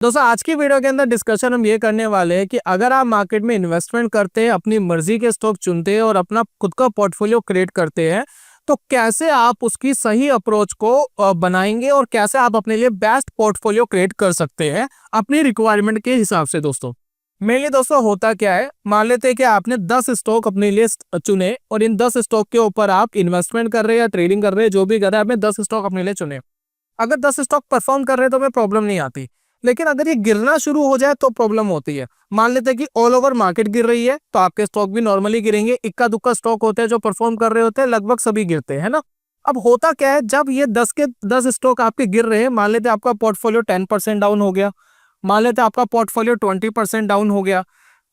दोस्तों आज की वीडियो के अंदर डिस्कशन हम ये करने वाले हैं कि अगर आप मार्केट में इन्वेस्टमेंट करते हैं, अपनी मर्जी के स्टॉक चुनते हैं और अपना खुद का पोर्टफोलियो क्रिएट करते हैं, तो कैसे आप उसकी सही अप्रोच को बनाएंगे और कैसे आप अपने लिए बेस्ट पोर्टफोलियो क्रिएट कर सकते हैं अपनी रिक्वायरमेंट के हिसाब से। दोस्तों मेनली दोस्तों होता क्या है, मान लेते हैं कि आपने 10 स्टॉक अपने लिए चुने और इन 10 स्टॉक के ऊपर आप इन्वेस्टमेंट कर रहे हैं या ट्रेडिंग कर रहे हैं, जो भी कर रहे हैं, आपने 10 स्टॉक अपने लिए चुने। अगर 10 स्टॉक परफॉर्म कर रहे हैं तो हमें प्रॉब्लम नहीं आती, लेकिन अगर ये गिरना शुरू हो जाए तो प्रॉब्लम होती है। मान लेते हैं कि ऑल ओवर मार्केट गिर रही है तो आपके स्टॉक भी नॉर्मली गिरेंगे। इक्का दुक्का स्टॉक होते हैं जो परफॉर्म कर रहे होते हैं, लगभग सभी गिरते हैं, है ना। अब होता क्या है, जब ये 10 के 10 स्टॉक आपके गिर रहे हैं, मान लेते हैं आपका पोर्टफोलियो 10% डाउन हो गया, मान लेते हैं आपका पोर्टफोलियो 20% डाउन हो गया,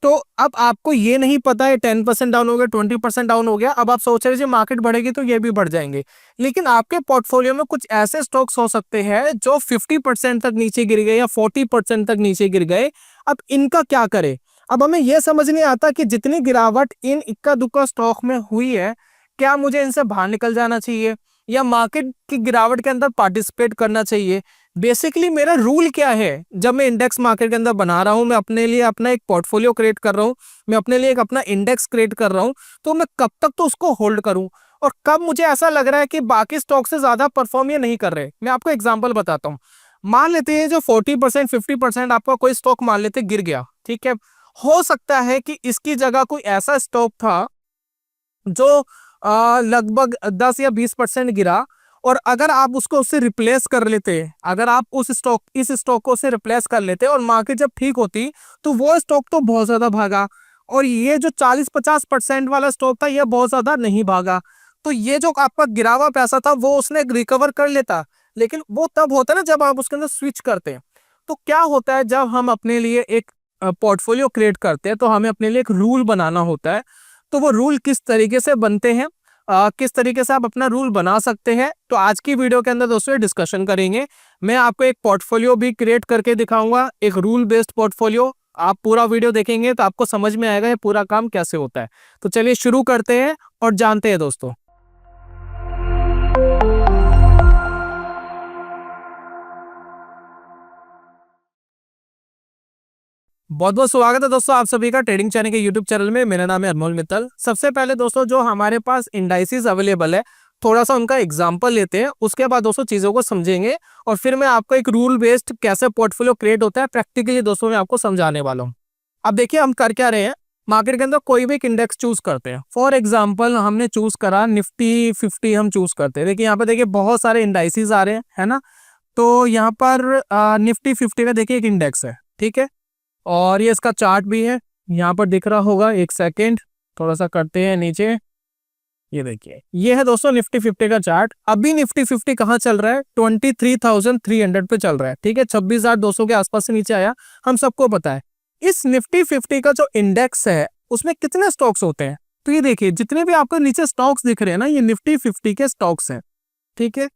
तो अब आपको ये नहीं पता है 10% डाउन हो गया, 20% डाउन हो गया, अब आप सोच रहे हैं मार्केट बढ़ेगी तो ये भी बढ़ जाएंगे, लेकिन आपके पोर्टफोलियो में कुछ ऐसे स्टॉक्स हो सकते हैं जो 50% तक नीचे गिर गए या 40% तक नीचे गिर गए। अब इनका क्या करें। अब हमें यह समझ नहीं आता कि जितनी गिरावट इन इक्का दुक्का स्टॉक में हुई है, क्या मुझे इनसे बाहर निकल जाना चाहिए या मार्केट की गिरावट के अंदर पार्टिसिपेट करना चाहिए। बेसिकली मेरा रूल क्या है, जब मैं इंडेक्स मार्केट के अंदर बना रहा हूं, मैं अपने लिए अपना एक पोर्टफोलियो क्रिएट कर रहा हूं, मैं अपने लिए एक अपना इंडेक्स क्रिएट कर रहा हूं, तो मैं कब तक तो उसको होल्ड करूं और कब मुझे ऐसा लग रहा है कि बाकी स्टॉक से ज्यादा परफॉर्म ये नहीं कर रहे। मैं आपको एग्जांपल बताता हूं। मान लेते हैं जो 40% 50% आपका कोई स्टॉक मान लेते गिर गया, ठीक है। हो सकता है कि इसकी जगह कोई ऐसा स्टॉक था जो लगभग 10 या 20% गिरा, और अगर आप उसको उससे रिप्लेस कर लेते, अगर आप इस स्टॉक को उससे रिप्लेस कर लेते और मार्केट जब ठीक होती, तो वो स्टॉक तो बहुत ज्यादा भागा और ये जो 40-50% वाला स्टॉक था ये बहुत ज्यादा नहीं भागा। तो ये जो आपका गिरा हुआ पैसा था वो उसने रिकवर कर लेता, लेकिन वो तब होता है ना जब आप उसके अंदर स्विच करते हैं। तो क्या होता है, जब हम अपने लिए एक पोर्टफोलियो क्रिएट करते हैं तो हमें अपने लिए एक रूल बनाना होता है। तो वो रूल किस तरीके से बनते हैं, किस तरीके से आप अपना रूल बना सकते हैं, तो आज की वीडियो के अंदर दोस्तों डिस्कशन करेंगे। मैं आपको एक पोर्टफोलियो भी क्रिएट करके दिखाऊंगा, एक रूल बेस्ड पोर्टफोलियो। आप पूरा वीडियो देखेंगे तो आपको समझ में आएगा ये पूरा काम कैसे होता है। तो चलिए शुरू करते हैं और जानते हैं दोस्तों। बहुत बहुत स्वागत है दोस्तों आप सभी का ट्रेडिंग चैनल के यूट्यूब चैनल में। मेरा नाम है अनमोल मित्तल। सबसे पहले दोस्तों जो हमारे पास इंडाइसिस अवेलेबल है, थोड़ा सा उनका एग्जांपल लेते हैं, उसके बाद दोस्तों चीजों को समझेंगे और फिर मैं आपको एक रूल बेस्ड कैसे पोर्टफोलियो क्रिएट होता है प्रैक्टिकली दोस्तों मैं आपको समझाने वाला हूँ। अब देखिए हम कर क्या रहे हैं, मार्केट के अंदर कोई भी एक इंडेक्स चूज करते हैं। फॉर एग्जाम्पल हमने चूज करा निफ्टी 50 हम चूज करते हैं। देखिए यहाँ पे देखिए बहुत सारे इंडाइसिस आ रहे हैं, है ना। तो यहाँ पर निफ्टी 50 का देखिए एक इंडेक्स है, ठीक है, और ये इसका चार्ट भी है, यहाँ पर दिख रहा होगा। एक सेकेंड, थोड़ा सा करते हैं नीचे। ये देखिए ये है दोस्तों निफ्टी 50 का चार्ट। अभी निफ्टी 50 कहाँ चल रहा है, 23,300 पे चल रहा है, ठीक है। 26,200 के आसपास से नीचे आया, हम सबको पता है। इस निफ्टी 50 का जो इंडेक्स है उसमें कितने स्टॉक्स होते हैं, तो ये देखिए जितने भी आपको नीचे स्टॉक्स दिख रहे हैं ना, ये निफ्टी 50 के स्टॉक्स हैं, ठीक है।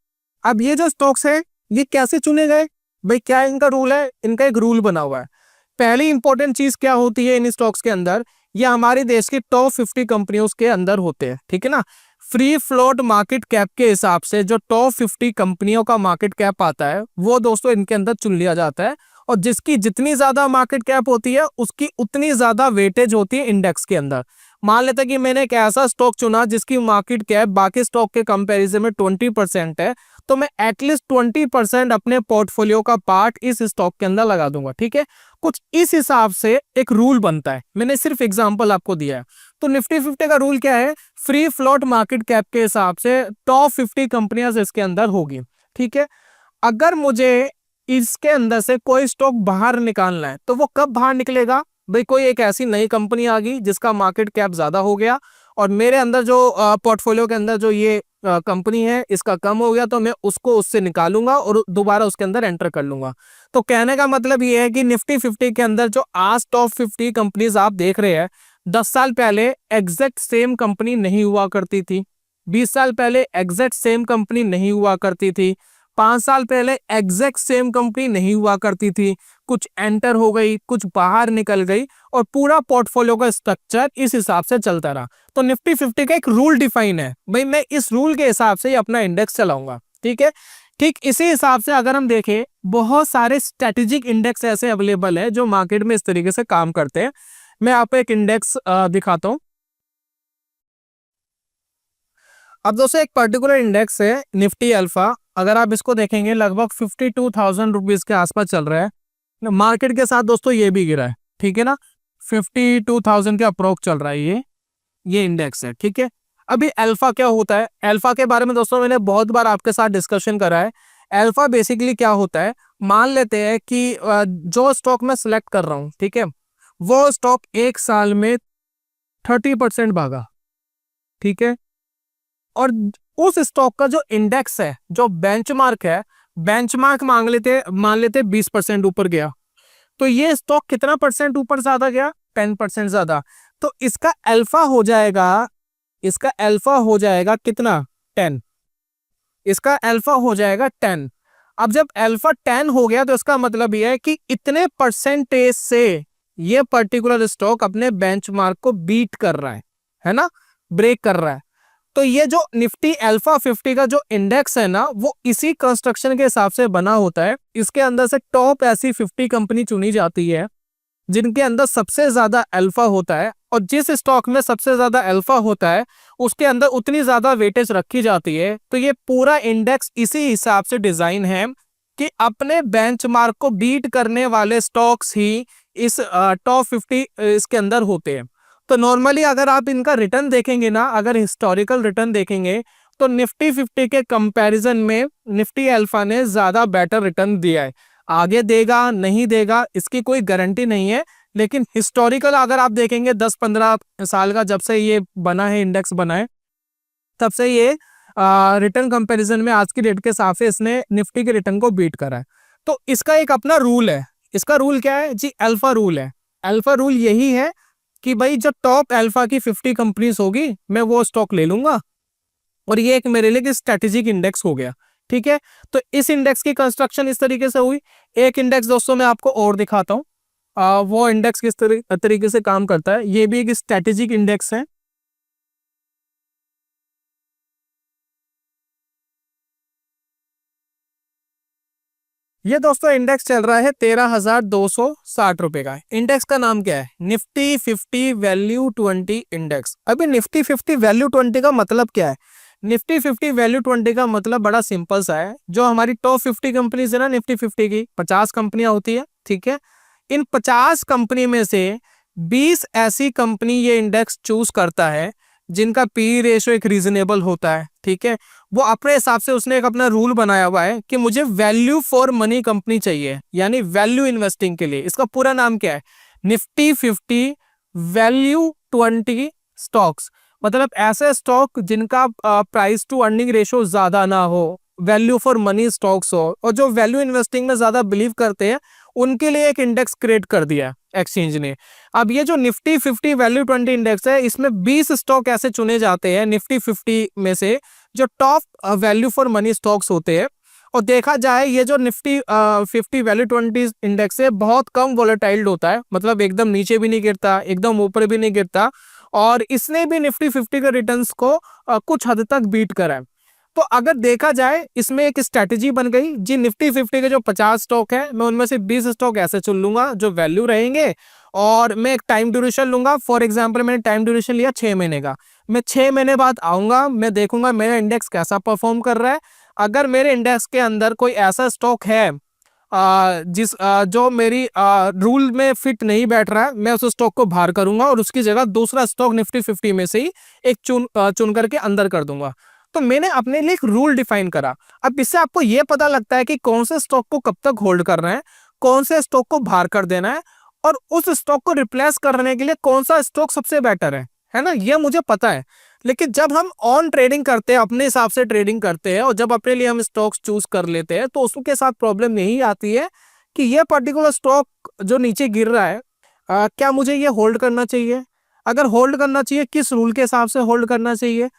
अब ये जो स्टॉक्स है ये कैसे चुने गए भाई, क्या इनका रूल है, इनका एक रूल बना हुआ है। पहली इंपॉर्टेंट चीज क्या होती है इन स्टॉक्स के अंदर, ये हमारे देश की टॉप 50 कंपनियों के अंदर होते हैं, ठीक है ना। फ्री फ्लोट मार्केट कैप के हिसाब से जो टॉप 50 कंपनियों का मार्केट कैप आता है वो दोस्तों इनके अंदर चुन लिया जाता है, और जिसकी जितनी ज्यादा मार्केट कैप होती है उसकी उतनी ज्यादा वेटेज होती है इंडेक्स के अंदर। मान लेते हैं कि मैंने एक ऐसा स्टॉक चुना जिसकी मार्केट कैप बाकी स्टॉक के कंपैरिजन में 20% है, तो मैं एटलीस्ट 20% अपने पोर्टफोलियो का पार्ट इस स्टॉक के अंदर लगा दूंगा, ठीक है। कुछ इस हिसाब से एक रूल बनता है, मैंने सिर्फ एग्जांपल आपको दिया है। तो निफ्टी 50 का रूल क्या है, फ्री फ्लोट मार्केट कैप के हिसाब से टॉप 50 कंपनियां इसके अंदर होगी, ठीक है। अगर मुझे इसके अंदर से कोई स्टॉक बाहर निकालना है तो वो कब बाहर निकलेगा भाई, कोई एक ऐसी नई कंपनी आ गई जिसका मार्केट कैप ज्यादा हो गया और मेरे अंदर जो पोर्टफोलियो के अंदर जो ये कंपनी है इसका कम हो गया, तो मैं उसको उससे निकालूंगा और दोबारा उसके अंदर एंटर कर लूंगा। तो कहने का मतलब ये है कि निफ्टी 50 के अंदर जो आज टॉप 50 कंपनीज आप देख रहे हैं, 10 साल पहले एग्जैक्ट सेम कंपनी नहीं हुआ करती थी, 20 साल पहले एग्जैक्ट सेम कंपनी नहीं हुआ करती थी, 5 साल पहले एग्जैक्ट सेम कंपनी नहीं हुआ करती थी। कुछ एंटर हो गई, कुछ बाहर निकल गई, और पूरा पोर्टफोलियो का स्ट्रक्चर इस हिसाब से चलता रहा। तो निफ्टी 50 का एक रूल डिफाइन है भाई, मैं इस रूल के हिसाब से ही अपना इंडेक्स चलाऊंगा, ठीक है। ठीक इसी हिसाब से अगर हम देखें, बहुत सारे स्ट्रेटेजिक इंडेक्स ऐसे अवेलेबल है जो मार्केट में इस तरीके से काम करते हैं। मैं आपको एक इंडेक्स दिखाता हूं। अब दोस्तों एक पर्टिकुलर इंडेक्स है निफ्टी अल्फा, अगर आप इसको देखेंगे लगभग 52,000 रुपीज के आसपास चल रहा है। मार्केट के साथ दोस्तों ये भी गिरा है, ठीक है ना, 52,000 के अप्रोक्स चल रहा है ये इंडेक्स है, ठीक है। अभी अल्फा क्या होता है, अल्फा के बारे में दोस्तों मैंने बहुत बार आपके साथ डिस्कशन करा है। अल्फा बेसिकली क्या होता है, मान लेते हैं कि जो स्टॉक मैं सिलेक्ट कर रहा हूं, ठीक है, वो स्टॉक एक साल में 30% भागा, ठीक है, और उस स्टॉक का जो इंडेक्स है, जो बेंचमार्क है, बेंचमार्क मान लेते 20% ऊपर गया, तो ये स्टॉक कितना परसेंट ऊपर ज्यादा गया, 10% ज्यादा, तो इसका अल्फा हो जाएगा, इसका अल्फा हो जाएगा कितना, 10, इसका अल्फा हो जाएगा 10। अब जब अल्फा 10 हो गया तो इसका मतलब यह है कि इतने परसेंटेज से ये पर्टिकुलर स्टॉक अपने बेंचमार्क को बीट कर रहा है ना, ब्रेक कर रहा है। तो ये जो निफ्टी अल्फा 50 का जो इंडेक्स है ना, वो इसी कंस्ट्रक्शन के हिसाब से बना होता है। इसके अंदर से टॉप ऐसी 50 कंपनी चुनी जाती है जिनके अंदर सबसे ज्यादा अल्फा होता है, और जिस स्टॉक में सबसे ज्यादा अल्फा होता है उसके अंदर उतनी ज्यादा वेटेज रखी जाती है। तो ये पूरा इंडेक्स इसी हिसाब से डिजाइन है कि अपने बेंचमार्क को बीट करने वाले स्टॉक्स ही इस टॉप 50 इसके अंदर होते हैं। तो नॉर्मली अगर आप इनका रिटर्न देखेंगे ना, अगर हिस्टोरिकल रिटर्न देखेंगे तो निफ्टी 50 के कंपैरिजन में निफ्टी अल्फा ने ज्यादा बेटर रिटर्न दिया है। आगे देगा नहीं देगा इसकी कोई गारंटी नहीं है, लेकिन हिस्टोरिकल अगर आप देखेंगे 10-15 साल का, जब से ये बना है, इंडेक्स बना है, तब से ये रिटर्न कंपैरिजन में आज की डेट के हिसाब से इसने निफ्टी के रिटर्न को बीट करा है। तो इसका एक अपना रूल है। इसका रूल क्या है जी, अल्फा रूल है। अल्फा रूल यही है कि भाई जब टॉप अल्फा की 50 कंपनीज होगी मैं वो स्टॉक ले लूंगा, और ये एक मेरे लिए स्ट्रेटेजिक इंडेक्स हो गया, ठीक है। तो इस इंडेक्स की कंस्ट्रक्शन इस तरीके से हुई। एक इंडेक्स दोस्तों मैं आपको और दिखाता हूँ, वो इंडेक्स किस तरीके से काम करता है। ये भी एक स्ट्रेटेजिक इंडेक्स है। ये दोस्तों इंडेक्स चल रहा है 13,260 रुपए का। इंडेक्स का नाम क्या है, निफ्टी 50 वैल्यू 20 इंडेक्स। अभी निफ्टी 50 वैल्यू 20 का मतलब क्या है, निफ्टी 50 वैल्यू 20 का मतलब बड़ा सिंपल सा है। जो हमारी टॉप 50 कंपनीज है ना, निफ्टी 50 की 50 कंपनियां होती है, ठीक है, इन 50 कंपनी में से 20 ऐसी कंपनी ये इंडेक्स चूज करता है जिनका पी रेशो एक रीजनेबल होता है, ठीक है। वो अपने हिसाब से उसने एक अपना रूल बनाया हुआ है कि मुझे वैल्यू फॉर मनी कंपनी चाहिए, यानी वैल्यू इन्वेस्टिंग के लिए। इसका पूरा नाम क्या है, निफ्टी 50 वैल्यू 20 स्टॉक्स, मतलब ऐसे स्टॉक जिनका प्राइस टू अर्निंग रेशो ज्यादा ना हो, वैल्यू फॉर मनी स्टॉक्स हो, और जो वैल्यू इन्वेस्टिंग में ज्यादा बिलीव करते हैं उनके लिए एक इंडेक्स क्रिएट कर दिया एक्सचेंज ने। अब ये जो निफ्टी 50 वैल्यू 20 इंडेक्स है, इसमें 20 स्टॉक ऐसे चुने जाते हैं निफ्टी 50 में से जो top value for money stocks होते हैं। और देखा जाए ये जो निफ्टी 50 वैल्यू 20 इंडेक्स है बहुत कम वोलेटाइल होता है, मतलब एकदम नीचे भी नहीं गिरता, एकदम ऊपर भी नहीं गिरता, और इसने भी निफ्टी 50 के रिटर्न्स को कुछ हद तक बीट करा है। तो अगर देखा जाए इसमें एक स्ट्रैटेजी बन गई जी, निफ्टी 50 के जो 50 स्टॉक है मैं उनमें से 20 स्टॉक ऐसे चुन लूंगा जो वैल्यू रहेंगे, और मैं एक टाइम ड्यूरेशन लूंगा। फॉर एग्जांपल मैंने टाइम ड्यूरेशन लिया 6 महीने का, मैं 6 महीने बाद आऊंगा, मैं देखूंगा मेरा इंडेक्स कैसा परफॉर्म कर रहा है। अगर मेरे इंडेक्स के अंदर कोई ऐसा स्टॉक है जो मेरी रूल में फिट नहीं बैठ रहा है, मैं उस स्टॉक को बाहर करूंगा और उसकी जगह दूसरा स्टॉक निफ्टी 50 में से ही एक चुन करके अंदर कर दूंगा। तो मैंने अपने लिए एक रूल डिफाइन करा। अब इससे आपको यह पता लगता है कि कौन से स्टॉक को कब तक होल्ड करना है, कौन से स्टॉक को बाहर कर देना है, और उस स्टॉक को रिप्लेस करने के लिए कौन सा स्टॉक सबसे बेटर है ना, यह मुझे पता है। लेकिन जब हम ऑन ट्रेडिंग करते हैं, अपने हिसाब से ट्रेडिंग करते हैं, और जब अपने लिए हम स्टॉक्स चूज कर लेते हैं, तो उसके साथ प्रॉब्लम यही आती है कि यह पर्टिकुलर स्टॉक जो नीचे गिर रहा है, क्या मुझे ये होल्ड करना चाहिए? अगर होल्ड करना चाहिए, किस रूल के हिसाब से होल्ड करना चाहिए?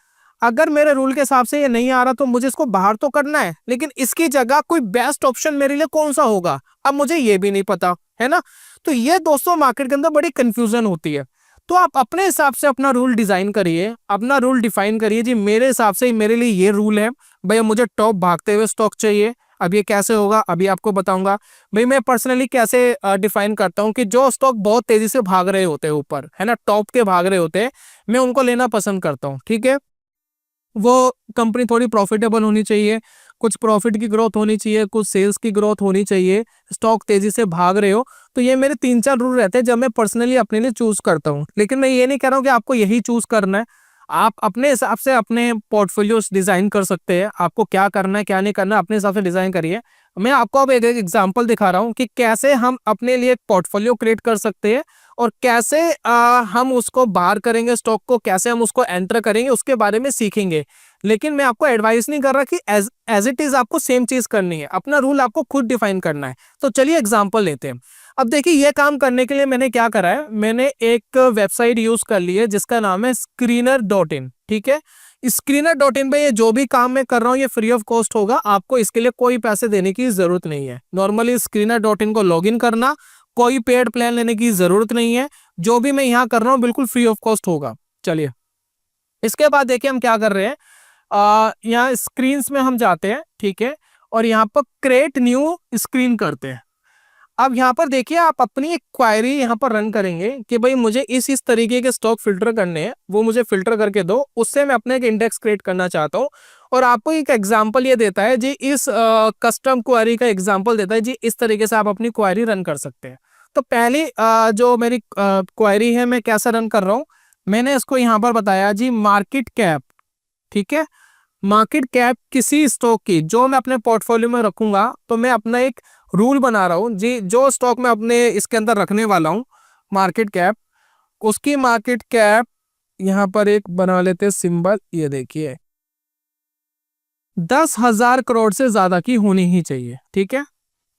अगर मेरे रूल के हिसाब से ये नहीं आ रहा तो मुझे इसको बाहर तो करना है, लेकिन इसकी जगह कोई बेस्ट ऑप्शन मेरे लिए कौन सा होगा, अब मुझे ये भी नहीं पता, है ना। तो ये दोस्तों मार्केट के अंदर बड़ी कंफ्यूजन होती है। तो आप अपने हिसाब से अपना रूल डिजाइन करिए, अपना रूल डिफाइन करिए जी, मेरे हिसाब से मेरे लिए ये रूल है भैया, मुझे टॉप भागते हुए स्टॉक चाहिए। अब ये कैसे होगा अभी आपको बताऊंगा। भाई मैं पर्सनली कैसे डिफाइन करता हूँ कि जो स्टॉक बहुत तेजी से भाग रहे होते हैं ऊपर, है ना, टॉप के भाग रहे होते हैं, मैं उनको लेना पसंद करता हूँ। ठीक है, वो कंपनी थोड़ी प्रॉफिटेबल होनी चाहिए, कुछ प्रॉफिट की ग्रोथ होनी चाहिए, कुछ सेल्स की ग्रोथ होनी चाहिए, स्टॉक तेजी से भाग रहे हो। तो ये मेरे 3-4 रूल रहते हैं जब मैं पर्सनली अपने लिए चूज करता हूँ। लेकिन मैं ये नहीं कह रहा हूँ कि आपको यही चूज करना है, आप अपने हिसाब से अपने पोर्टफोलियोज डिजाइन कर सकते हैं। आपको क्या करना है क्या नहीं करना अपने हिसाब से डिजाइन करिए। मैं आपको अब एक एग्जांपल दिखा रहा हूँ कि कैसे हम अपने लिए एक पोर्टफोलियो क्रिएट कर सकते हैं और कैसे हम उसको बाहर करेंगे, स्टॉक को कैसे हम उसको एंटर करेंगे, उसके बारे में सीखेंगे। लेकिन मैं आपको एडवाइस नहीं कर रहा कि एज इट इज आपको सेम चीज करनी है, अपना रूल आपको खुद डिफाइन करना है। तो चलिए एग्जांपल लेते हैं। अब देखिए ये काम करने के लिए मैंने क्या करा है, मैंने एक वेबसाइट यूज कर ली है जिसका नाम है screener.in। ठीक है, screener.in पे ये जो भी काम मैं कर रहा हूँ ये फ्री ऑफ कॉस्ट होगा, आपको इसके लिए कोई पैसे देने की जरूरत नहीं है। नॉर्मली screener.in को लॉगिन करना, कोई पेड प्लान लेने की जरूरत नहीं है, जो भी मैं यहाँ कर रहा हूँ बिल्कुल फ्री ऑफ कॉस्ट होगा। चलिए इसके बाद देखिए हम क्या कर रहे हैं, यहाँ स्क्रीन्स में हम जाते हैं। ठीक है, और यहाँ पर क्रिएट न्यू स्क्रीन करते हैं। अब यहाँ पर देखिए आप अपनी एक क्वायरी यहाँ पर रन करेंगे कि भाई मुझे इस तरीके के स्टॉक फिल्टर करने हैं, वो मुझे फिल्टर करके दो, उससे मैं अपने एक इंडेक्स क्रिएट करना चाहता हूँ। और आपको एक एग्जांपल ये देता है जी, इस कस्टम क्वायरी का एग्जांपल देता है जी, इस तरीके से आप अपनी क्वायरी रन कर सकते हैं। तो पहली जो मेरी क्वायरी है मैं कैसा रन कर रहा हूँ, मैंने इसको यहाँ पर बताया जी मार्केट कैप। ठीक है, मार्केट कैप किसी स्टॉक की जो मैं अपने पोर्टफोलियो में रखूंगा, तो मैं अपना एक रूल बना रहा हूं जी, जो स्टॉक मैं अपने इसके अंदर रखने वाला हूं मार्केट कैप, उसकी मार्केट कैप यहां पर एक बना लेते सिंबल, ये देखिए 10,000 करोड़ से ज्यादा की होनी ही चाहिए। ठीक है,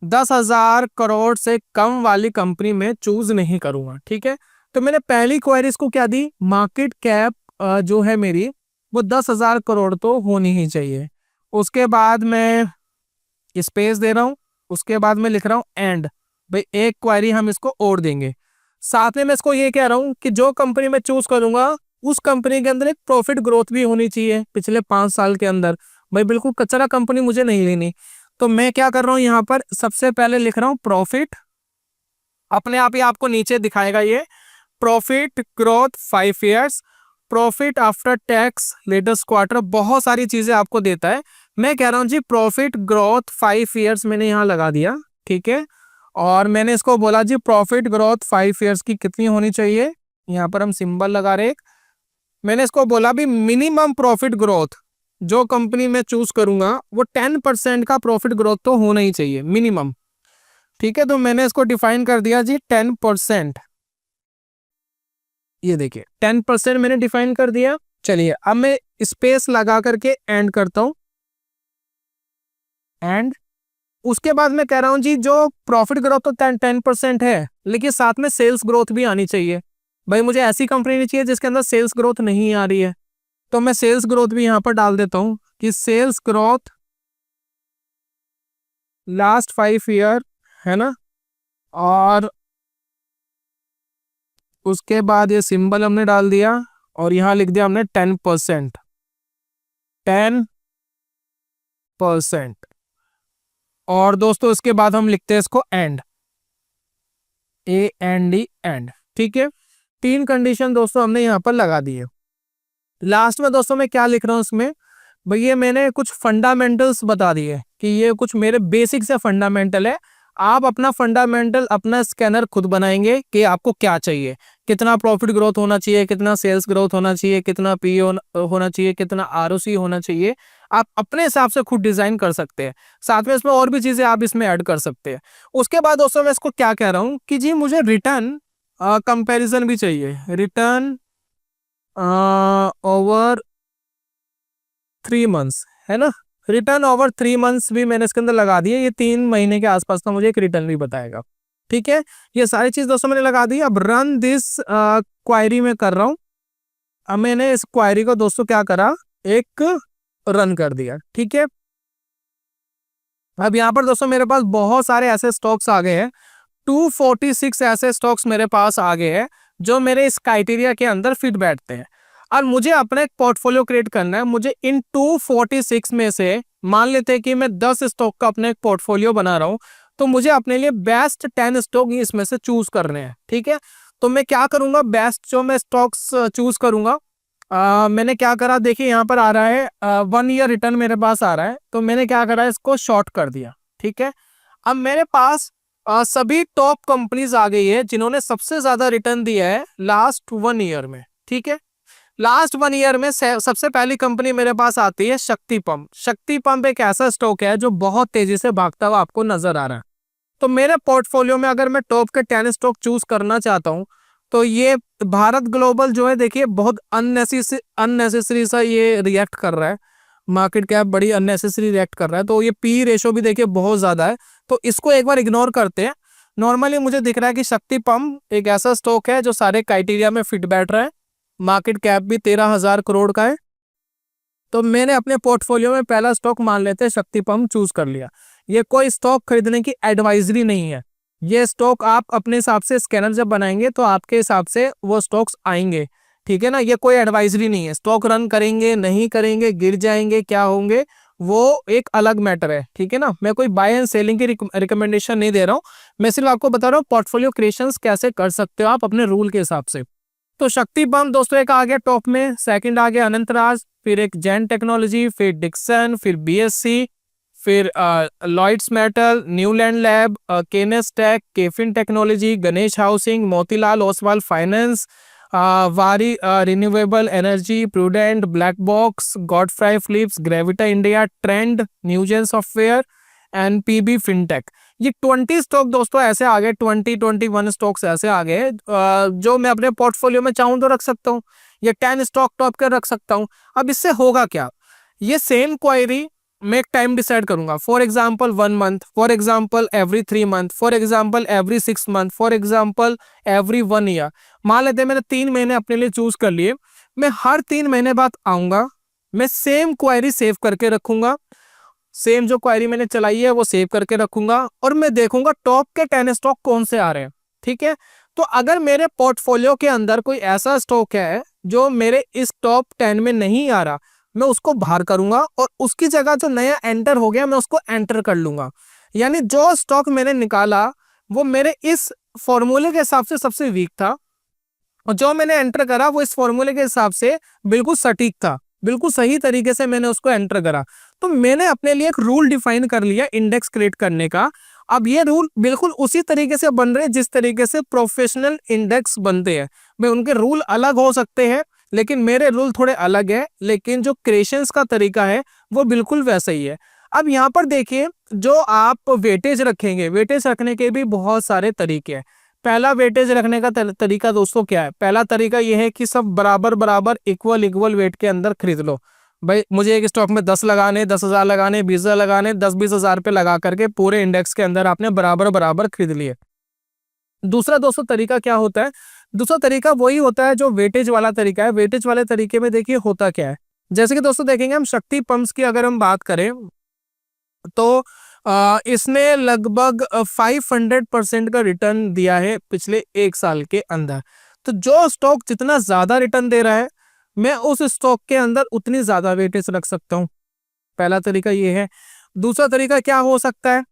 10,000 करोड़ से कम वाली कंपनी में चूज नहीं करूंगा। ठीक है, तो मैंने पहली क्वेरीज को क्या दी, मार्केट कैप जो है मेरी वो 10,000 करोड़ तो होनी ही चाहिए। उसके बाद मैं स्पेस दे रहा हूं, उसके बाद मैं लिख रहा हूं एंड, भाई एक क्वेरी हम इसको और देंगे। साथ में मैं इसको ये कह रहा हूं कि जो कंपनी मैं चूज करूंगा उस कंपनी के अंदर एक प्रॉफिट ग्रोथ भी होनी चाहिए पिछले 5 साल के अंदर। भाई बिल्कुल कचरा कंपनी मुझे नहीं लेनी। तो मैं क्या कर रहा हूं, यहाँ पर सबसे पहले लिख रहा हूं प्रॉफिट, अपने आप ही आपको नीचे दिखाएगा ये profit growth 5 years, profit after tax latest quarter, बहुत सारी चीजें आपको देता है। मैं कह रहा हूं जी प्रॉफिट ग्रोथ 5 ईयर्स मैंने यहाँ लगा दिया। ठीक है, और मैंने इसको बोला जी प्रॉफिट ग्रोथ 5 ईयर्स की कितनी होनी चाहिए, यहाँ पर हम सिंबल लगा रहे। मैंने इसको बोला भी मिनिमम प्रॉफिट ग्रोथ जो कंपनी में चूज करूंगा वो 10% का प्रॉफिट ग्रोथ तो होना ही चाहिए मिनिमम। ठीक है, तो मैंने इसको डिफाइन कर दिया जी 10%। ये देखिए 10% मैंने डिफाइन कर दिया। चलिए अब मैं स्पेस लगा करके एंड करता हूं, एंड उसके बाद मैं कह रहा हूं जी जो प्रॉफिट ग्रोथ तो 10% है, लेकिन साथ में सेल्स ग्रोथ भी आनी चाहिए। भाई मुझे ऐसी कंपनी नहीं चाहिए जिसके अंदर सेल्स ग्रोथ नहीं आ रही है, तो मैं सेल्स ग्रोथ भी यहां पर डाल देता हूं कि सेल्स ग्रोथ लास्ट 5 ईयर, है ना। और उसके बाद ये सिंबल हमने डाल दिया और यहां लिख दिया हमने 10%, 10%। और दोस्तों इसके बाद हम लिखते हैं इसको एंड, AND एंड। ठीक है, 3 कंडीशन दोस्तों हमने यहाँ पर लगा दी है। लास्ट में दोस्तों मैं क्या लिख रहा हूँ इसमें, भैया मैंने कुछ फंडामेंटल्स बता दिए कि ये कुछ मेरे बेसिक से फंडामेंटल है। आप अपना फंडामेंटल अपना स्कैनर खुद बनाएंगे कि आपको क्या चाहिए, कितना प्रॉफिट ग्रोथ होना चाहिए, कितना सेल्स ग्रोथ होना चाहिए, कितना पी होना चाहिए, कितना ROC होना चाहिए। आप अपने हिसाब से खुद डिजाइन कर सकते हैं। साथ में इसमें और भी चीजें आप इसमें ऐड कर सकते हैं। उसके बाद दोस्तों मैं इसको क्या कह रहा हूँ कि जी मुझे रिटर्न कंपैरिजन भी चाहिए, रिटर्न ओवर 3 मंथ्स, है ना। रिटर्न ओवर 3 मंथ्स भी मैंने इसके अंदर लगा दिए, ये 3 महीने के आसपास का मुझे एक रिटर्न भी बताएगा। ठीक है, ये सारी चीज दोस्तों मैंने लगा दी। अब रन दिस क्वायरी में कर रहा हूं। अब मैंने इस क्वायरी को दोस्तों क्या करा, एक रन कर दिया। ठीक है, अब यहाँ पर दोस्तों मेरे पास बहुत सारे ऐसे स्टॉक्स आ गए हैं, 246 ऐसे स्टॉक्स मेरे पास आ गए हैं जो मेरे इस क्राइटेरिया के अंदर फिट बैठते हैं। और मुझे अपना एक पोर्टफोलियो क्रिएट करना है। मुझे इन 246 में से मान लेते हैं कि मैं 10 स्टॉक का अपना एक पोर्टफोलियो बना रहा हूँ, तो मुझे अपने लिए बेस्ट 10 स्टॉक इसमें से चूज करने हैं। ठीक है, तो मैं क्या करूंगा, बेस्ट जो मैं स्टॉक्स चूज करूंगा, मैंने क्या करा, देखिए यहाँ पर आ रहा है 1 ईयर रिटर्न मेरे पास आ रहा है, तो मैंने क्या करा, इसको शॉर्ट कर दिया। ठीक है, अब मेरे पास सभी टॉप कंपनीज आ गई है जिन्होंने सबसे ज्यादा रिटर्न दिया है लास्ट 1 ईयर में। ठीक है, लास्ट 1 ईयर में सबसे पहली कंपनी मेरे पास आती है शक्ति पंप। शक्ति पंप एक ऐसा स्टॉक है जो बहुत तेजी से भागता हुआ आपको नजर आ रहा है। तो मेरे पोर्टफोलियो में अगर मैं टॉप के 10 स्टॉक चूज करना चाहता हूं, तो ये भारत ग्लोबल जो है, देखिए बहुत अननेसेसरी सा ये रिएक्ट कर रहा है, मार्केट कैप बड़ी अननेसेसरी रिएक्ट कर रहा है, तो ये पी रेशो भी देखिए बहुत ज्यादा है, तो इसको एक बार इग्नोर करते हैं। नॉर्मली मुझे दिख रहा है कि शक्ति पंप एक ऐसा स्टॉक है जो सारे क्राइटेरिया में फिट बैठ रहा है, मार्केट कैप भी 13,000 करोड़ का है। तो मैंने अपने पोर्टफोलियो में पहला स्टॉक मान लेते हैं शक्ति पंप चूज कर लिया। ये कोई स्टॉक खरीदने की एडवाइजरी नहीं है, ये स्टॉक आप अपने हिसाब से स्कैनर जब बनाएंगे तो आपके हिसाब से वो स्टॉक्स आएंगे। ठीक है ना, ये कोई एडवाइजरी नहीं है। स्टॉक रन करेंगे नहीं करेंगे, गिर जाएंगे, क्या होंगे, वो एक अलग मैटर है। ठीक है ना, मैं कोई बाय एंड सेलिंग की रिकमेंडेशन नहीं दे रहा हूँ, मैं सिर्फ आपको बता रहा हूँ पोर्टफोलियो क्रिएशंस कैसे कर सकते हो आप अपने रूल के हिसाब से। तो शक्ति पंप दोस्तों एक आ गया टॉप में, सेकंड आ गया अनंतराज, फिर एक जैन टेक्नोलॉजी, फिर डिक्सन, फिर बीएससी, फिर Lloyds metal, Neuland lab, Kaynes tech, KFin technology, Ganesh housing, Motilal Oswal finance, Waaree renewable energy, Prudent, black box, Godfrey Phillips, Gravita India, Trent, Newgen software and PB fintech. ये 20 स्टॉक दोस्तों ऐसे आ गए, 21 स्टॉक्स ऐसे आ गए जो मैं अपने पोर्टफोलियो में चाहूं तो रख सकता हूँ। ये 10 स्टॉक टॉप कर रख सकता हूँ। अब इससे होगा क्या, ये सेम क्वायरी मैं एक टाइम डिसाइड करूंगा, for example 1 month, for example every 3 month, for example every 6 month, for example every 1 year. मान लेते हैं मैंने 3 महीने अपने लिए चूज कर लिए, मैं हर 3 महीने बाद आऊंगा, मैं सेम क्वायरी सेव करके रखूंगा, सेम जो क्वायरी मैंने चलाई है वो सेव करके रखूंगा, और मैं देखूंगा टॉप के 10 स्टॉक कौन से आ रहे हैं। ठीक है, तो अगर मेरे पोर्टफोलियो के अंदर कोई ऐसा स्टॉक है जो मेरे इस टॉप 10 में नहीं आ रहा, मैं उसको बाहर करूंगा और उसकी जगह जो नया एंटर हो गया मैं उसको एंटर कर लूंगा। यानी जो स्टॉक मैंने निकाला वो मेरे इस फॉर्मूले के हिसाब से सबसे वीक था, और जो मैंने एंटर करा वो इस फॉर्मूले के हिसाब से बिल्कुल सटीक था, बिल्कुल सही तरीके से मैंने उसको एंटर करा। तो मैंने अपने लिए एक रूल डिफाइन कर लिया इंडेक्स क्रिएट करने का। अब ये रूल बिल्कुल उसी तरीके से बन रहे हैं जिस तरीके से प्रोफेशनल इंडेक्स बनते हैं। मैं उनके रूल अलग हो सकते हैं लेकिन मेरे रूल थोड़े अलग है, लेकिन जो क्रिएशंस का तरीका है वो बिल्कुल वैसा ही है। अब यहाँ पर देखिए, जो आप वेटेज रखेंगे, वेटेज रखने के भी बहुत सारे तरीके हैं। पहला वेटेज रखने का तरीका दोस्तों क्या है, पहला तरीका यह है कि सब बराबर बराबर इक्वल वेट के अंदर खरीद लो। भाई मुझे एक स्टॉक में 10 लगाने, 10,000 लगाने, 20,000 लगाने, 10-20 हजार पे लगा करके पूरे इंडेक्स के अंदर आपने बराबर बराबर खरीद लिए। दूसरा दोस्तों तरीका क्या होता है, दूसरा तरीका वही होता है जो वेटेज वाला तरीका है। वेटेज वाले तरीके में देखिए होता क्या है, जैसे कि दोस्तों देखेंगे हम शक्ति पंप्स की अगर हम बात करें तो इसने लगभग 500% का रिटर्न दिया है पिछले 1 साल के अंदर। तो जो स्टॉक जितना ज्यादा रिटर्न दे रहा है मैं उस स्टॉक के अंदर उतनी ज्यादा वेटेज रख सकता हूँ। पहला तरीका ये है। दूसरा तरीका क्या हो सकता है,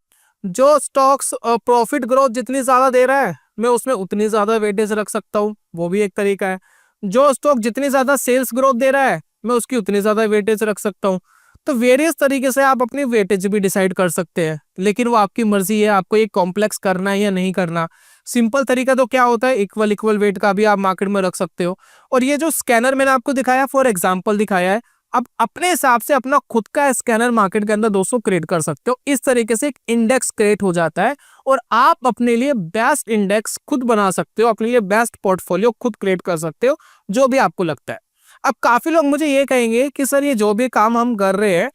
जो स्टॉक्स प्रॉफिट ग्रोथ जितनी ज्यादा दे रहा है मैं उसमें उतनी ज्यादा वेटेज रख सकता हूँ, वो भी एक तरीका है। जो स्टॉक जितनी ज्यादा सेल्स ग्रोथ दे रहा है मैं उसकी उतनी ज्यादा वेटेज रख सकता हूँ। तो वेरियस तरीके से आप अपनी वेटेज भी डिसाइड कर सकते हैं, लेकिन वो आपकी मर्जी है आपको ये कॉम्प्लेक्स करना है या नहीं करना। सिंपल तरीका तो क्या होता है, इक्वल वेट का भी आप मार्केट में रख सकते हो। और ये जो स्कैनर मैंने आपको दिखाया फॉर एग्जांपल दिखाया है, अब अपने हिसाब से अपना खुद का स्कैनर मार्केट के अंदर दोस्तों क्रिएट कर सकते हो। इस तरीके से एक इंडेक्स क्रिएट हो जाता है और आप अपने लिए बेस्ट इंडेक्स खुद बना सकते हो, अपने लिए बेस्ट पोर्टफोलियो खुद क्रिएट कर सकते हो जो भी आपको लगता है। अब काफी लोग मुझे ये कहेंगे कि सर ये जो भी काम हम कर रहे हैं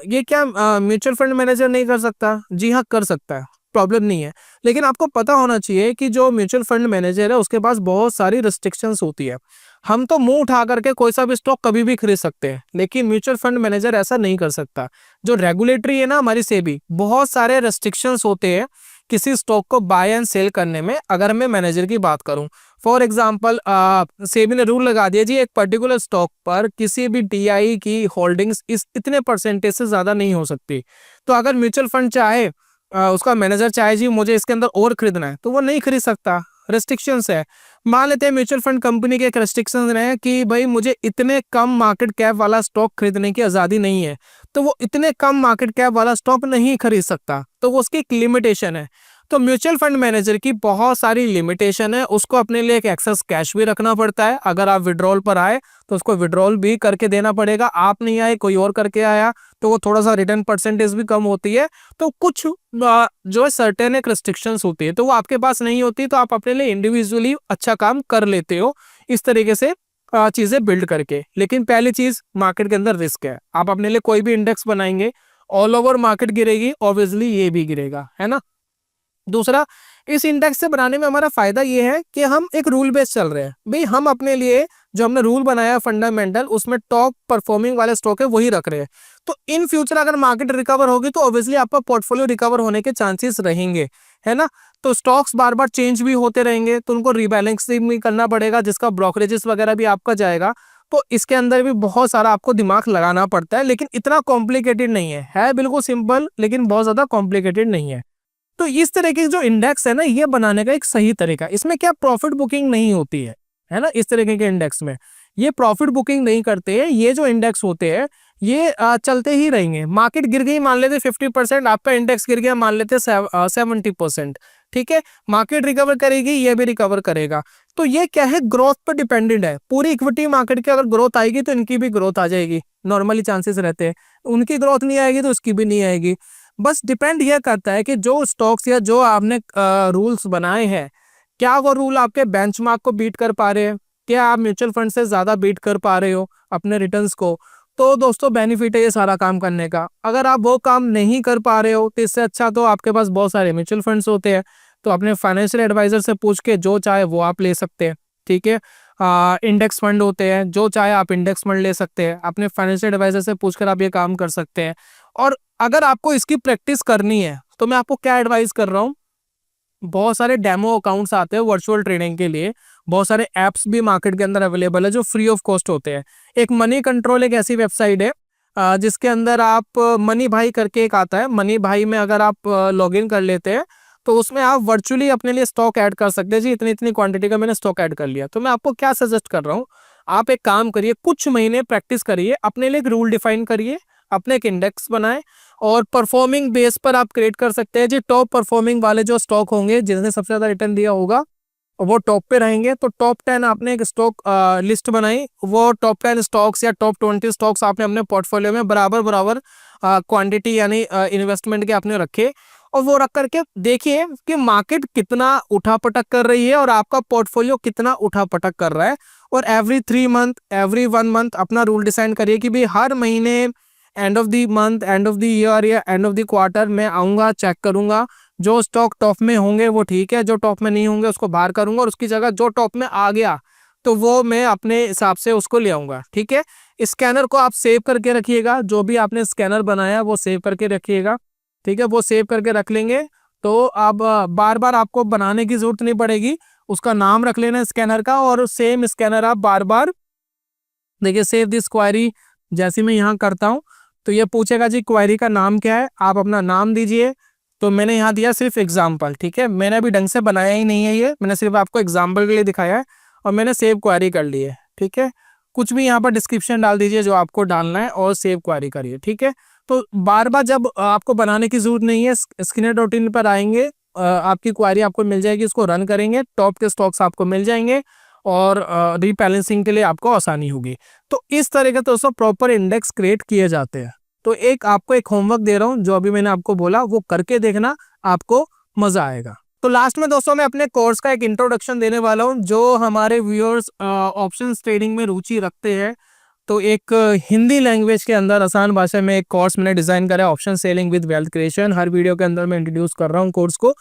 ये क्या म्यूचुअल फंड मैनेजर नहीं कर सकता? जी हाँ कर सकता है, प्रॉब्लम नहीं है। लेकिन आपको पता होना चाहिए कि जो म्यूचुअल फंड मैनेजर है उसके पास बहुत सारी रिस्ट्रिक्शंस होती है। हम तो मुंह उठा करके कोई सा भी स्टॉक कभी भी खरीद सकते हैं, लेकिन म्यूचुअल फंड मैनेजर ऐसा नहीं कर सकता। जो रेगुलेटरी है ना हमारी सेबी, बहुत सारे रेस्ट्रिक्शंस होते हैं किसी स्टॉक को बाय एंड सेल करने में, अगर मैं मैनेजर की बात करूं, फॉर एग्जांपल सेबी ने रूल लगा दिया जी एक पर्टिकुलर स्टॉक पर किसी भी टीआई की होल्डिंग्स इस इतने परसेंटेज से ज्यादा नहीं हो सकती। तो अगर म्यूचुअल फंड चाहे, उसका मैनेजर चाहे जी मुझे इसके अंदर और खरीदना है, तो वो नहीं खरीद सकता, रेस्ट्रिक्शंस है। मान लेते हैं म्यूचुअल फंड कंपनी के एक रेस्ट्रिक्शंस रहे कि भाई मुझे इतने कम मार्केट कैप वाला स्टॉक खरीदने की आज़ादी नहीं है, तो वो इतने कम मार्केट कैप वाला स्टॉक नहीं खरीद सकता, तो वो उसकी एक लिमिटेशन है। तो म्यूचुअल फंड मैनेजर की बहुत सारी लिमिटेशन है, उसको अपने लिए एक एक्सेस कैश भी रखना पड़ता है। अगर आप विड्रॉल पर आए तो उसको विड्रॉल भी करके देना पड़ेगा, आप नहीं आए कोई और करके आया तो वो थोड़ा सा रिटर्न परसेंटेज भी कम होती है। तो कुछ जो है सर्टेन एक रिस्ट्रिक्शंस होती है, तो वो आपके पास नहीं होती, तो आप अपने लिए इंडिविजुअली अच्छा काम कर लेते हो इस तरीके से चीजें बिल्ड करके। लेकिन पहली चीज मार्केट के अंदर रिस्क है। आप अपने लिए कोई भी इंडेक्स बनाएंगे, ऑल ओवर मार्केट गिरेगी, ऑब्वियसली ये भी गिरेगा, है ना। दूसरा, इस इंडेक्स से बनाने में हमारा फायदा ये है कि हम एक रूल बेस चल रहे हैं भाई, हम अपने लिए जो हमने रूल बनाया फंडामेंटल, उसमें टॉप परफॉर्मिंग वाले स्टॉक है वही रख रहे हैं। तो इन फ्यूचर अगर मार्केट रिकवर होगी तो ऑब्वियसली आपका पोर्टफोलियो रिकवर होने के चांसेस रहेंगे, है ना। तो स्टॉक्स बार बार चेंज भी होते रहेंगे, तो उनको रीबैलेंसिंग भी करना पड़ेगा, जिसका ब्रोकरेजेस वगैरह भी आपका जाएगा। तो इसके अंदर भी बहुत सारा आपको दिमाग लगाना पड़ता है, लेकिन इतना कॉम्प्लिकेटेड नहीं है बिल्कुल सिंपल, लेकिन बहुत ज्यादा कॉम्प्लिकेटेड नहीं है। तो इस तरह के जो इंडेक्स है ना, ये बनाने का एक सही तरीका, इसमें क्या प्रॉफिट बुकिंग नहीं होती है ना। इस तरीके के इंडेक्स में ये प्रॉफिट बुकिंग नहीं करते हैं। ये जो इंडेक्स होते हैं ये चलते ही रहेंगे। मार्केट गिर गई मान लेते 50%, आपका इंडेक्स गिर गया मान लेते 70%, ठीक है। मार्केट रिकवर करेगी, ये भी रिकवर करेगा। तो ये क्या है, ग्रोथ पर डिपेंडेंट है। पूरी इक्विटी मार्केट की अगर ग्रोथ आएगी तो इनकी भी ग्रोथ आ जाएगी, नॉर्मली चांसेस रहते हैं। उनकी ग्रोथ नहीं आएगी तो उसकी भी नहीं आएगी। बस डिपेंड यह करता है कि जो स्टॉक्स या जो आपने रूल्स बनाए हैं, क्या वो रूल आपके बेंचमार्क को बीट कर पा रहे हैं, क्या आप म्यूचुअल फंड से ज्यादा बीट कर पा रहे हो अपने रिटर्न्स को। तो दोस्तों बेनिफिट है ये सारा काम करने का। अगर आप वो काम नहीं कर पा रहे हो तो इससे अच्छा तो आपके पास बहुत सारे म्यूचुअल फंड्स होते हैं, तो अपने फाइनेंशियल एडवाइजर से पूछ के जो चाहे वो आप ले सकते हैं, ठीक है। इंडेक्स फंड होते हैं, जो चाहे आप इंडेक्स फंड ले सकते हैं, अपने फाइनेंशियल एडवाइजर से पूछकर आप ये काम कर सकते हैं। और अगर आपको इसकी प्रैक्टिस करनी है तो मैं आपको क्या एडवाइस कर रहा हूँ, बहुत सारे डेमो अकाउंट्स आते हैं वर्चुअल ट्रेडिंग के लिए, बहुत सारे ऐप्स भी मार्केट के अंदर अवेलेबल है जो फ्री ऑफ कॉस्ट होते हैं। एक मनी कंट्रोल एक ऐसी वेबसाइट है जिसके अंदर आप मनी भाई करके एक आता है, मनी भाई में अगर आप लॉगिन कर लेते हैं तो उसमें आप वर्चुअली अपने लिए स्टॉक ऐड कर सकते हैं जी, इतनी इतनी क्वांटिटी का मैंने स्टॉक ऐड कर लिया। तो मैं आपको क्या सजेस्ट कर रहा हूँ, आप एक काम करिए, कुछ महीने प्रैक्टिस करिए, अपने लिए एक रूल डिफाइन करिए, अपने एक इंडेक्स बनाएं और परफॉर्मिंग बेस पर आप क्रिएट कर सकते हैं जी। टॉप परफॉर्मिंग वाले जो स्टॉक होंगे जिसने सबसे ज्यादा रिटर्न दिया होगा वो टॉप पे रहेंगे। तो टॉप 10 आपने एक स्टॉक लिस्ट बनाई, वो टॉप 10 स्टॉक्स या टॉप 20 स्टॉक्स आपने अपने पोर्टफोलियो में बराबर बराबर क्वांटिटी यानी इन्वेस्टमेंट के आपने रखे, और वो रख करके देखिए कि मार्केट कितना उठापटक कर रही है और आपका पोर्टफोलियो कितना उठापटक कर रहा है। और एवरी 3 मंथ एवरी 1 मंथ अपना रूल डिसाइड करिए कि भाई हर महीने end of the month, end of the year या एंड ऑफ द क्वार्टर मैं आऊँगा, चेक करूंगा, जो स्टॉक टॉप में होंगे वो ठीक है, जो टॉप में नहीं होंगे उसको बाहर करूंगा, और उसकी जगह जो टॉप में आ गया तो वो मैं अपने हिसाब से उसको ले आऊंगा, ठीक है। स्कैनर को आप सेव करके रखिएगा, जो भी आपने स्कैनर बनाया वो सेव करके रखिएगा, ठीक है। वो सेव करके रख लेंगे तो अब बार बार आपको बनाने की जरूरत नहीं पड़ेगी, उसका नाम रख लेना स्कैनर का, और सेम स्कैनर आप बार बार देखिए, सेव दिस क्वेरी जैसे मैं यहाँ करता हूँ तो ये पूछेगा जी क्वेरी का नाम क्या है, आप अपना नाम दीजिए। तो मैंने यहाँ दिया सिर्फ एग्जाम्पल, ठीक है, मैंने अभी ढंग से बनाया ही नहीं है ये, मैंने सिर्फ आपको एग्जाम्पल के लिए दिखाया है, और मैंने सेव क्वेरी कर ली है, ठीक है। कुछ भी यहाँ पर डिस्क्रिप्शन डाल दीजिए जो आपको डालना है और सेव क्वेरी करिए, ठीक है। तो बार बार जब आपको बनाने की जरूरत नहीं है, Skinner.in पर आएंगे, आपकी क्वेरी आपको मिल जाएगी, उसको रन करेंगे, टॉप के स्टॉक्स आपको मिल जाएंगे और रीबैलेंसिंग के लिए आपको आसानी होगी। तो इस तरह के दोस्तों प्रॉपर इंडेक्स क्रिएट किए जाते हैं। तो एक आपको एक होमवर्क दे रहा हूँ, जो अभी मैंने आपको बोला वो करके देखना, आपको मजा आएगा। तो लास्ट में दोस्तों मैं अपने कोर्स का एक इंट्रोडक्शन देने वाला हूँ, जो हमारे व्यूअर्स ऑप्शंस ट्रेडिंग में रुचि रखते हैं। तो एक हिंदी लैंग्वेज के अंदर आसान भाषा में एक कोर्स मैंने डिजाइन करा है, option selling with wealth creation. Her video के अंदर मैं इंट्रोड्यूस कर रहा हूँ कोर्स को।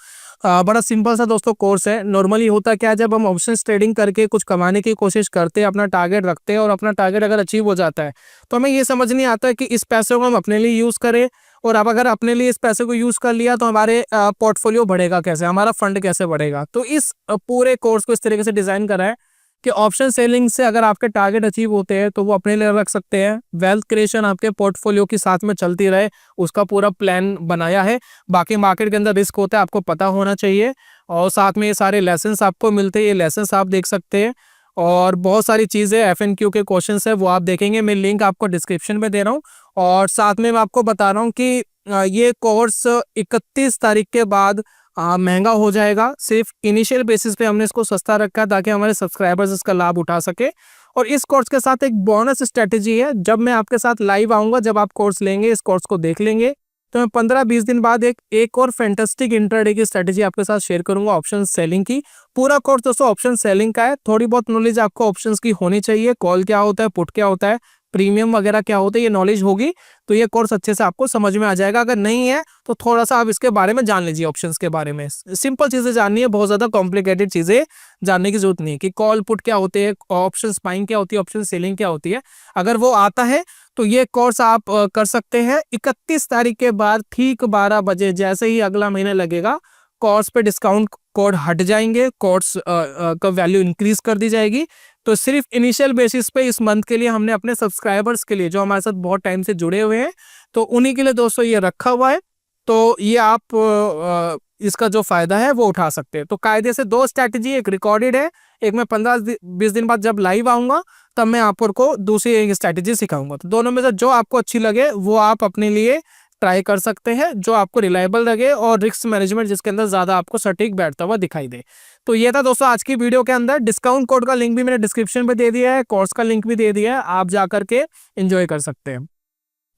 बड़ा सिंपल सा दोस्तों कोर्स है। नॉर्मली होता क्या है, जब हम ऑप्शंस ट्रेडिंग करके कुछ कमाने की कोशिश करते हैं, अपना टारगेट रखते हैं और अपना टारगेट अगर अचीव हो जाता है तो हमें ये समझ नहीं आता है कि इस पैसे को हम अपने लिए यूज़ करें और अब अगर अपने लिए इस पैसे को यूज कर लिया तो हमारे पोर्टफोलियो बढ़ेगा कैसे, हमारा फंड कैसे बढ़ेगा। तो इस पूरे कोर्स को इस तरीके से डिजाइन करा है कि ऑप्शन सेलिंग से अगर आपके टारगेट अचीव होते हैं तो वो अपने लिए रख सकते हैं, वेल्थ क्रिएशन आपके पोर्टफोलियो के साथ में चलती रहे उसका पूरा प्लान बनाया है। बाकी मार्केट के अंदर रिस्क होता है, आपको पता होना चाहिए, और साथ में ये सारे लेसन्स आपको मिलते हैं, ये लेसन्स आप देख सकते हैं। और बहुत सारी चीज़ें FNQ के क्वेश्चंस है वो आप देखेंगे, मैं लिंक आपको डिस्क्रिप्शन में दे रहा हूँ। और साथ में मैं आपको बता रहा हूँ कि ये कोर्स 31 तारीख के बाद महंगा हो जाएगा। सिर्फ इनिशियल बेसिस पे हमने इसको सस्ता रखा है ताकि हमारे सब्सक्राइबर्स इसका लाभ उठा सके। और इस कोर्स के साथ एक बोनस स्ट्रेटेजी है, जब मैं आपके साथ लाइव आऊँगा, जब आप कोर्स लेंगे, इस कोर्स को देख लेंगे, तो मैं 15-20 दिन बाद एक और फैंटास्टिक इंट्राडे की स्ट्रेटेजी आपके साथ शेयर करूंगा ऑप्शन सेलिंग की। पूरा कोर्स दोस्तों ऑप्शन सेलिंग का है। थोड़ी बहुत नॉलेज आपको ऑप्शंस की होनी चाहिए, कॉल क्या होता है, पुट क्या होता है, प्रीमियम वगैरह क्या होता है, ये नॉलेज होगी तो ये कोर्स अच्छे से आपको समझ में आ जाएगा। अगर नहीं है तो थोड़ा सा आप इसके बारे में जान लीजिए, ऑप्शंस के बारे में सिंपल चीजें जाननी है, बहुत ज्यादा कॉम्प्लिकेटेड चीजें जानने की जरूरत नहीं है कि कॉल पुट क्या होते हैं, ऑप्शन बाइंग क्या होती है, ऑप्शन सेलिंग क्या होती है। अगर वो आता है तो ये कोर्स आप कर सकते हैं। 31 तारीख के बाद ठीक 12 बजे जैसे ही अगला महीना लगेगा, कोर्स पे डिस्काउंट कोड हट जाएंगे, कोर्स का वैल्यू इंक्रीज कर दी जाएगी। तो सिर्फ इनिशियल बेसिस पे इस मंथ के लिए हमने अपने सब्सक्राइबर्स के लिए जो हमारे साथ बहुत टाइम से जुड़े हुए हैं, तो उन्हीं के लिए दोस्तों ये रखा हुआ है। तो ये आप इसका जो फायदा है वो उठा सकते हैं। तो कायदे से 2 स्ट्रैटेजी, एक रिकॉर्डेड है, एक मैं 15-20 दिन बाद जब लाइव आऊंगा तब मैं आपको दूसरी एक स्ट्रैटेजी सिखाऊंगा। तो दोनों में से जो आपको अच्छी लगे वो आप अपने लिए ट्राई कर सकते हैं, जो आपको रिलायबल लगे और रिस्क मैनेजमेंट जिसके अंदर ज्यादा आपको सटीक बैठता हुआ दिखाई दे। तो ये था दोस्तों आज की वीडियो के अंदर। डिस्काउंट कोड का लिंक भी मैंने डिस्क्रिप्शन में दे दिया है, कोर्स का लिंक भी दे दिया है, आप जाकर के एंजॉय कर सकते हैं।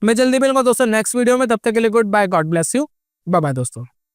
मैं जल्दी मिलूंगा दोस्तों नेक्स्ट वीडियो में, तब तक के लिए goodbye, god bless you, bye bye दोस्तों।